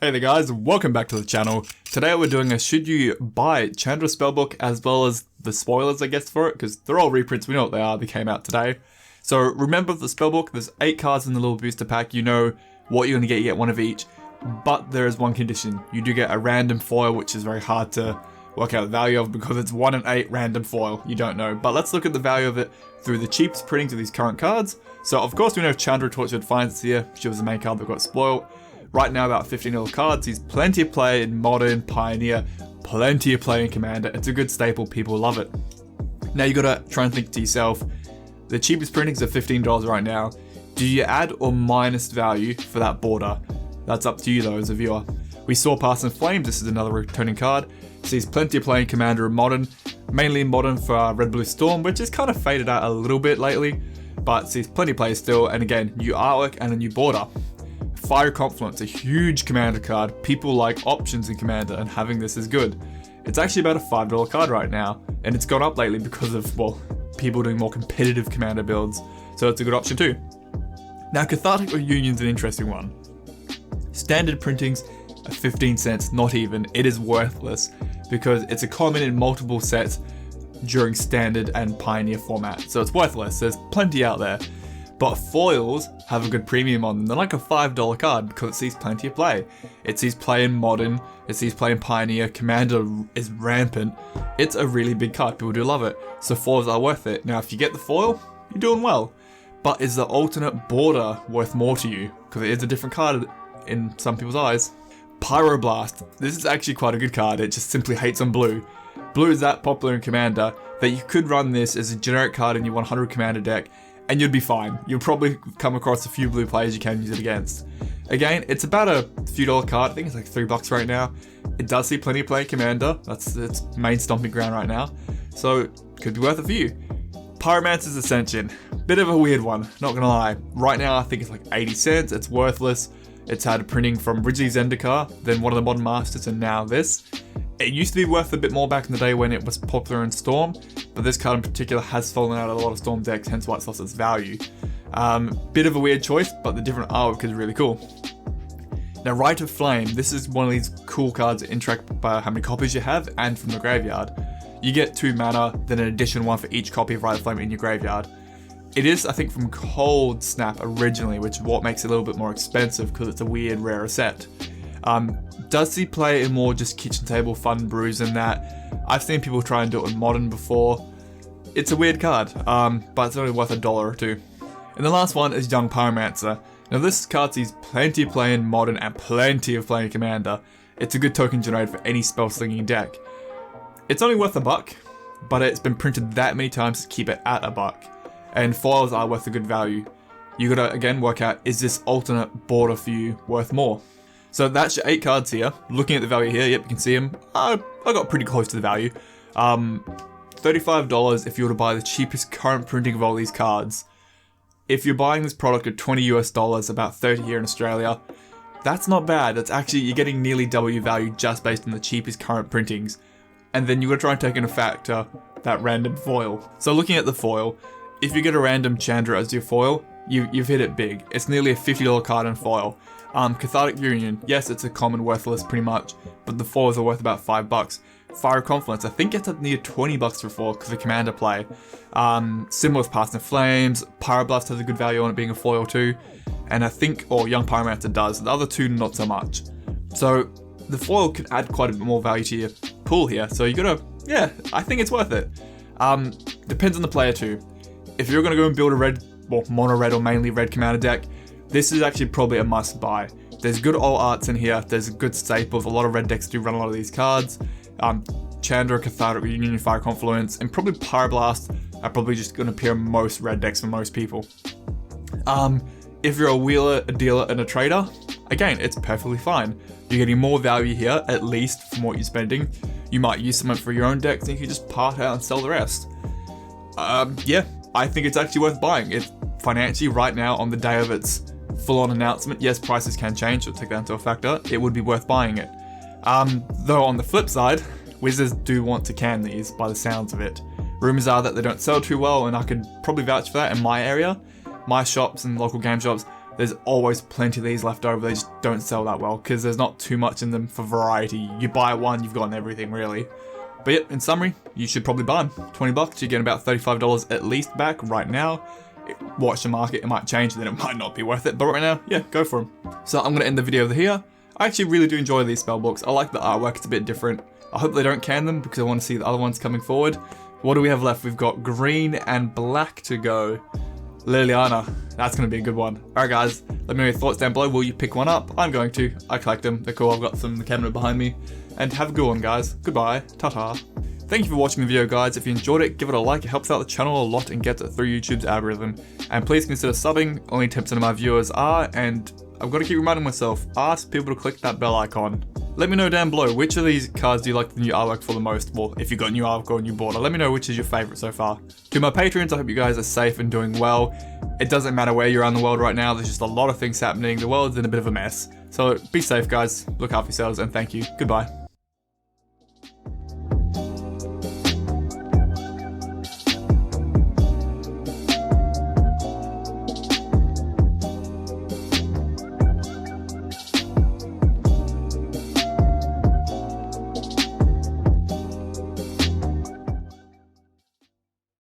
Hey there guys, welcome back to the channel. Today we're doing a should you buy Chandra Spellbook as well as the spoilers I guess for it, because they're all reprints, we know what they are, they came out today. So remember the Spellbook, there's 8 cards in the little booster pack, you know what you're going to get, you get one of each. But there is one condition, you do get a random foil which is very hard to work out the value of because it's 1 in 8 random foil, you don't know. But let's look at the value of it through the cheapest printings of these current cards. So of course we know Chandra Tortured Finds here, she was the main card that got spoiled. Right now about 15 little cards, he's plenty of play in Modern, Pioneer, plenty of play in Commander, it's a good staple, people love it. Now you gotta try and think to yourself, the cheapest printings are $15 right now, do you add or minus value for that border? That's up to you though as a viewer. We saw Passing Flames, this is another returning card, sees plenty of play in Commander and Modern, mainly in Modern for Red Blue Storm, which has kind of faded out a little bit lately, but sees plenty of play still, and again, new artwork and a new border. Fire Confluence, a huge Commander card. People like options in Commander and having this is good. It's actually about a $5 card right now, and it's gone up lately because of, well, people doing more competitive Commander builds, so it's a good option too. Now Cathartic Reunion's an interesting one. Standard printings are 15 cents, not even. It is worthless because it's a common in multiple sets during Standard and Pioneer format, so it's worthless. There's plenty out there. But foils have a good premium on them. They're like a $5 card because it sees plenty of play. It sees play in Modern, it sees play in Pioneer, Commander is rampant. It's a really big card, people do love it. So foils are worth it. Now if you get the foil, you're doing well. But is the alternate border worth more to you? Because it is a different card in some people's eyes. Pyroblast, this is actually quite a good card, it just simply hates on blue. Blue is that popular in Commander that you could run this as a generic card in your 100 Commander deck, and you'd be fine. You'll probably come across a few blue players you can use it against. Again, it's about a few dollar card, I think it's like $3 right now. It does see plenty of play in Commander, that's its main stomping ground right now, so could be worth a few. Pyromancer's Ascension, bit of a weird one, not gonna lie. Right now I think it's like 80 cents, it's worthless. It's had a printing from originally Zendikar, then one of the Modern Masters, and now this. It used to be worth a bit more back in the day when it was popular in Storm, but this card in particular has fallen out of a lot of Storm decks, hence why it's lost its value. Bit of a weird choice, but the different artwork is really cool. Now Rite of Flame, this is one of these cool cards that interact by how many copies you have and from the graveyard. You get 2 mana, then an additional 1 for each copy of Rite of Flame in your graveyard. It is, I think, from Cold Snap originally, which is what makes it a little bit more expensive because it's a weird, rarer set. Does he play in more just kitchen table fun brews than that? I've seen people try and do it in Modern before. It's a weird card, but it's only worth $1 or $2. And the last one is Young Pyromancer. Now this card sees plenty of play in Modern and plenty of play in Commander. It's a good token generator for any spell slinging deck. It's only worth $1, but it's been printed that many times to keep it at $1. And foils are worth a good value. You gotta again work out, is this alternate border for you worth more? So that's your 8 cards here. Looking at the value here, yep, you can see them. I got pretty close to the value. $35 if you were to buy the cheapest current printing of all these cards. If you're buying this product at $20 US, about 30 here in Australia, that's not bad. That's actually, you're getting nearly double your value just based on the cheapest current printings. And then you gotta try and take into factor that random foil. So looking at the foil, if you get a random Chandra as your foil, you've hit it big. It's nearly a $50 card in foil. Cathartic Reunion, yes, it's a common worthless pretty much, but the foils are worth about $5. Fire Confluence, I think it's at near $20 for foil because of Commander play. Similar with Passing Flames, Pyroblast has a good value on it being a foil too, and I think, or Young Pyromancer does, the other two not so much. So the foil could add quite a bit more value to your pool here, so you gotta, yeah, I think it's worth it. Depends on the player too. If you're gonna go and build a red, well, mono red or mainly red Commander deck, this is actually probably a must buy. There's good alt arts in here, there's good staples, a lot of red decks do run a lot of these cards. Chandra, Cathartic Reunion, Fire Confluence, and probably Pyroblast are probably just going to appear in most red decks for most people. If you're a wheeler, a dealer, and a trader, again, it's perfectly fine. You're getting more value here, at least from what you're spending. You might use some for your own decks, and you can just part out and sell the rest. Yeah, I think it's actually worth buying. It's financially right now on the day of its full-on announcement. Yes, prices can change, so take that into a factor. It would be worth buying it. Though on the flip side, Wizards do want to can these by the sounds of it. Rumors are that they don't sell too well, and I could probably vouch for that in my area. My shops and local game shops, there's always plenty of these left over. They just don't sell that well because there's not too much in them for variety. You buy one, you've gotten everything really. But yeah, in summary, you should probably buy them. 20 bucks, you're getting about $35 at least back right now. Watch the market, it might change, then it might not be worth it. But right now, yeah, go for them. So I'm going to end the video over here. I actually really do enjoy these spell books. I like the artwork, it's a bit different. I hope they don't can them because I want to see the other ones coming forward. What do we have left? We've got green and black to go. Liliana, that's going to be a good one. Alright guys, let me know your thoughts down below. Will you pick one up? I'm going to. I collect them. They're cool. I've got some in the cabinet behind me. And have a good one, guys. Goodbye. Ta-ta. Thank you for watching the video, guys. If you enjoyed it, give it a like. It helps out the channel a lot and gets it through YouTube's algorithm. And please consider subbing. Only 10% of my viewers are, and I've got to keep reminding myself, ask people to click that bell icon. Let me know down below, which of these cards do you like the new artwork for the most? Well, if you got new artwork or new border, let me know which is your favorite so far. To my patrons, I hope you guys are safe and doing well. It doesn't matter where you're around the world right now, there's just a lot of things happening. The world's in a bit of a mess. So be safe, guys. Look after yourselves, and thank you. Goodbye.